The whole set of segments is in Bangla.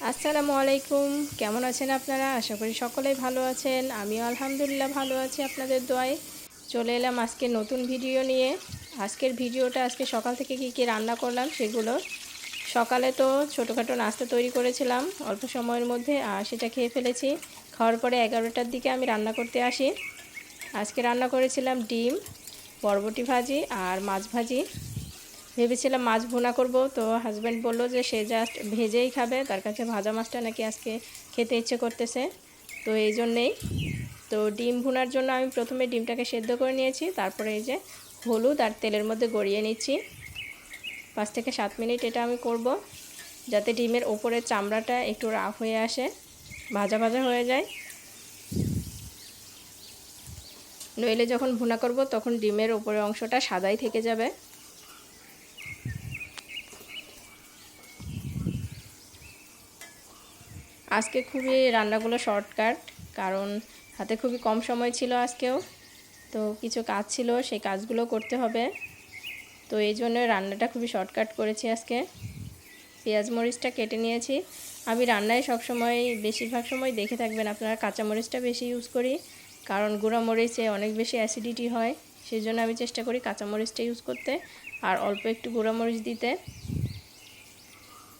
আসসালামু আলাইকুম। কেমন আছেন আপনারা? আশা করি সকলেই ভালো আছেন। আমিও আলহামদুলিল্লাহ ভালো আছি আপনাদের দোয়ায়। চলে এলাম আজকে নতুন ভিডিও নিয়ে। আজকের ভিডিওটা আজকে সকাল থেকে কী রান্না করলাম সেগুলো। সকালে তো ছোটোখাটো নাস্তা তৈরি করেছিলাম অল্প সময়ের মধ্যে, আর সেটা খেয়ে ফেলেছি। খাওয়ার পরে 11টার দিকে আমি রান্না করতে আসি। আজকে রান্না করেছিলাম ডিম, বরবটি ভাজি আর মাছ ভাজি। ভেবেছিলাম মাছ ভুনা করব, তো হাজব্যান্ড বলল যে সে জাস্ট ভেজেই খাবে, তার কাছে ভাজা মাছটা নাকি আজকে খেতে ইচ্ছে করতেছে। তো এই জন্যেই তো ডিম ভুনার জন্য আমি প্রথমে ডিমটাকে সেদ্ধ করে নিয়েছি, তারপরে এই যে হলুদ আর তেলের মধ্যে গড়িয়ে নিচ্ছি। 5 থেকে 7 মিনিট এটা আমি করব, যাতে ডিমের ওপরের চামড়াটা একটু রাফ হয়ে আসে, ভাজা ভাজা হয়ে যায়। নইলে যখন ভুনা করব তখন ডিমের ওপরের অংশটা সাদাই থেকে যাবে। আজকে খুবই রান্নাগুলো শর্টকাট, কারণ হাতে খুবই কম সময় ছিল আজকেও। তো কিছু কাজ ছিল, সেই কাজগুলো করতে হবে। তো এই জন্য রান্নাটা খুবই শর্টকাট করেছি আজকে। পেঁয়াজ মরিচটা কেটে নিয়েছি। আমি রান্নায় সবসময় বেশিরভাগ সময় দেখে থাকবেন আপনারা কাঁচামরিচটা বেশি ইউজ করি, কারণ গুঁড়া মরিচে অনেক বেশি অ্যাসিডিটি হয়। সেই জন্য আমি চেষ্টা করি কাঁচামরিচটা ইউজ করতে আর অল্প একটু গুঁড়া মরিচ দিতে।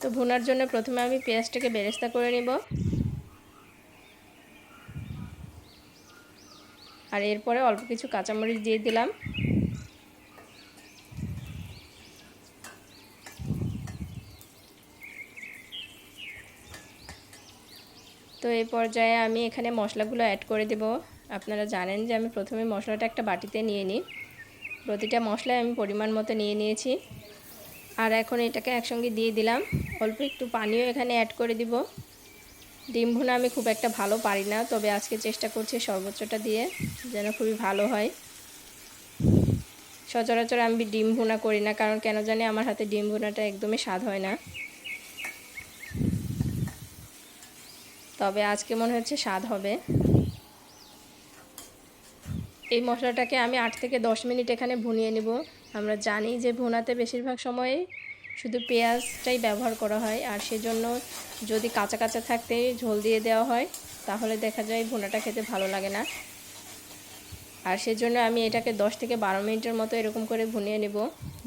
তো ভুনার জন্য প্রথমে আমি পেঁয়াজটাকে বেরেস্তা করে নেব, আর এরপরে অল্প কিছু কাঁচামরিচ দিয়ে দিলাম। তো এই পর্যায়ে আমি এখানে মশলাগুলো অ্যাড করে দেব। আপনারা জানেন যে আমি প্রথমে মশলাটা একটা বাটিতে নিয়ে নিই। প্রতিটা মশলায় আমি পরিমাণ মতো নিয়ে নিয়েছি, আর এখন এটাকে একসঙ্গে দিয়ে দিলাম। অল্প একটু পানিও এখানে অ্যাড করে দিব। ডিম ভুনা আমি খুব একটা ভালো পারি না, তবে আজকে চেষ্টা করছি সর্বোচ্চটা দিয়ে যেন খুবই ভালো হয়। সচরাচর আমি ডিম ভুনা করি না, কারণ কেন জানি আমার হাতে ডিম ভুনাটা একদমই স্বাদ হয় না, তবে আজকে মনে হচ্ছে স্বাদ হবে। এই মশলাটাকে আমি 8 থেকে 10 মিনিট এখানে ভুনিয়ে নেব। আমরা জানি যে ভুনাতে বেশিরভাগ সময়ে শুধু পেঁয়াজটাই ব্যবহার করা হয়, আর সেজন্য যদি কাঁচা কাঁচা থাকতে ঝোল দিয়ে দেওয়া হয় তাহলে দেখা যায় ভুনাটা খেতে ভালো লাগে না। আর সেজন্য আমি এটাকে 10 থেকে 12 মিনিটের মতো এরকম করে ভুনিয়ে নেব।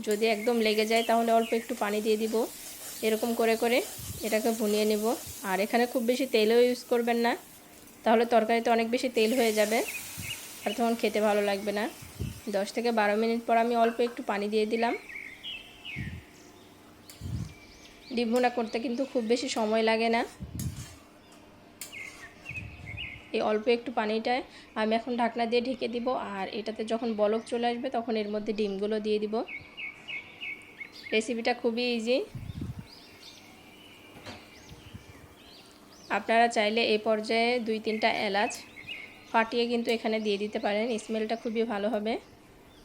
যদি একদম লেগে যায় তাহলে অল্প একটু পানি দিয়ে দিব। এরকম করে করে এটাকে ভুনিয়ে নেব। আর এখানে খুব বেশি তেলও ইউজ করবেন না, তাহলে তরকারিতে অনেক বেশি তেল হয়ে যাবে আর তখন খেতে ভালো লাগবে না। 10 থেকে 12 মিনিট পর আমি অল্প একটু পানি দিয়ে দিলাম। ডিম ভুনা করতে কিন্তু খুব বেশি সময় লাগে না। এই অল্প একটু পানিটায় আমি এখন ঢাকনা দিয়ে ঢেকে দিব, আর এটাতে যখন বলক চলে আসবে তখন এর মধ্যে ডিমগুলো দিয়ে দিব। রেসিপিটা খুবই ইজি। আপনারা চাইলে এই পর্যায়ে 2-3টা এলাচ ফাটিয়ে কিন্তু এখানে দিয়ে দিতে পারেন, স্মেলটা খুবই ভালো হবে।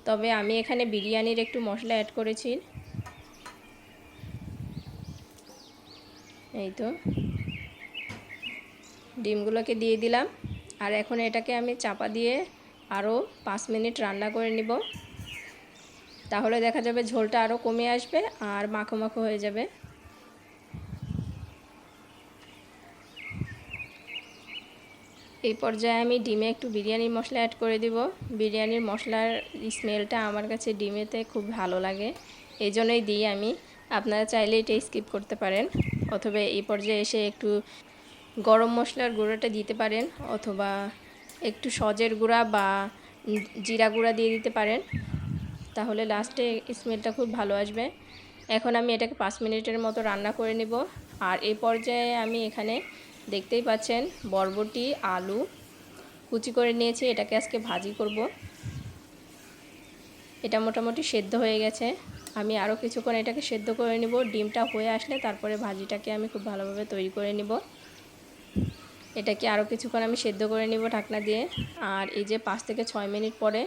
তবে আমি এখানে বিরিয়ানির একটু মশলা অ্যাড করেছি। এই তো ডিমগুলোকে দিয়ে দিলাম, আর এখন এটাকে আমি চাপা দিয়ে আরও 5 মিনিট রান্না করে নিব। তাহলে দেখা যাবে ঝোলটা আরও কমে আসবে আর মাখো মাখো হয়ে যাবে। এই পর্যায়ে আমি ডিমে একটু বিরিয়ানির মশলা অ্যাড করে দিব। বিরিয়ানির মশলার স্মেলটা আমার কাছে ডিমেতে খুব ভালো লাগে, এই জন্যই দিই আমি। আপনারা চাইলে এটা স্কিপ করতে পারেন, অথবা এই পর্যায়ে এসে একটু গরম মশলার গুঁড়োটা দিতে পারেন, অথবা একটু সজের গুঁড়া বা জিরা গুঁড়া দিয়ে দিতে পারেন, তাহলে লাস্টে স্মেলটা খুব ভালো আসবে। এখন আমি এটাকে 5 মিনিটের মতো রান্না করে নেব। আর এই পর্যায়ে আমি এখানে দেখতেই পাচ্ছেন বরবটি আলু কুচি করে নিয়েছি, এটাকে আজকে ভাজি করব। এটা মোটামুটি সেদ্ধ হয়ে গেছে, আমি আরও কিছুক্ষণ এটাকে সেদ্ধ করে নেব। ডিমটা হয়ে আসলে তারপরে ভাজিটাকে আমি খুব ভালোভাবে তৈরি করে নেব। এটাকে আরও কিছুক্ষণ আমি সেদ্ধ করে নেব ঢাকনা দিয়ে। আর এই যে 5 থেকে 6 মিনিট পরে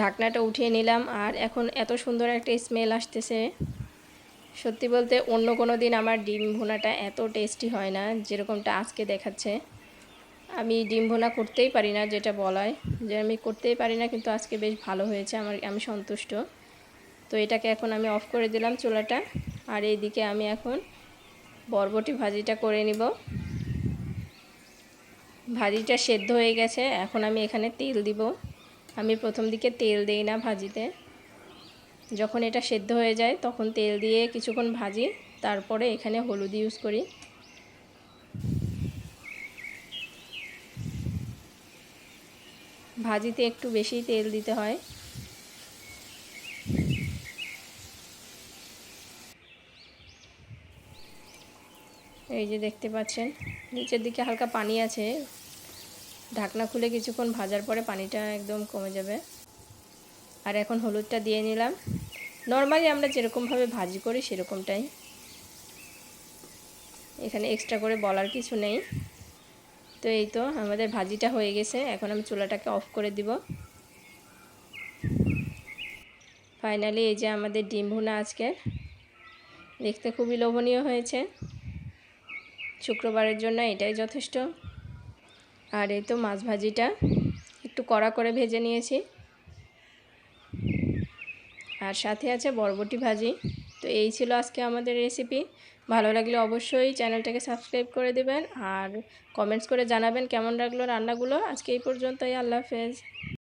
ঢাকনাটা উঠিয়ে নিলাম, আর এখন এত সুন্দর একটা স্মেল আসতেছে। সত্যি বলতে অন্য কোনো দিন আমার ডিম ভুনাটা এত টেস্টি হয় না যেরকমটা আজকে দেখাচ্ছে। আমি ডিম ভুনা করতেই পারি না, যেটা বলায় যে আমি করতেই পারি না, কিন্তু আজকে বেশ ভালো হয়েছে, আমি সন্তুষ্ট। তো এটাকে এখন আমি অফ করে দিলাম চুলাটা। আর এইদিকে আমি এখন বরবটি ভাজিটা করে নিব। ভাজিটা সেদ্ধ হয়ে গেছে, এখন আমি এখানে তেল দিব। আমি প্রথম দিকে তেল দেই না ভাজিতে, যখন এটা সেদ্ধ হয়ে যায় তখন তেল দিয়ে কিছুক্ষণ ভাজি, তারপরে এখানে হলুদ ইউজ করি। ভাজিতে একটু বেশি তেল দিতে হয়। এই যে দেখতে পাচ্ছেন নিচের দিকে হালকা পানি আছে, ঢাকনা খুলে কিছুক্ষণ ভাজার পরে পানিটা একদম কমে যাবে। আর এখন হলুদটা দিয়ে নিলাম। নর্মালি আমরা যেরকমভাবে ভাজি করি সেরকমটাই, এখানে এক্সট্রা করে বলার কিছু নেই। তো এই তো আমাদের ভাজিটা হয়ে গেছে, এখন আমি চুলাটাকে অফ করে দিব। ফাইনালি এই যে আমাদের ডিম ভুনা আজকে দেখতে খুবই লোভনীয় হয়েছে। শুক্রবারের জন্য এটাই যথেষ্ট। আর এই তো মাছ ভাজিটা একটু কড়া করে ভেজে নিয়েছি, আর সাথে আছে বরবটি ভাজি। তো এই ছিল আজকে আমাদের রেসিপি। ভালো লাগলে অবশ্যই চ্যানেলটাকে সাবস্ক্রাইব করে দেবেন আর কমেন্টস করে জানাবেন কেমন লাগলো রান্নাগুলো। আজকে এই পর্যন্তই, আল্লাহ হাফেজ।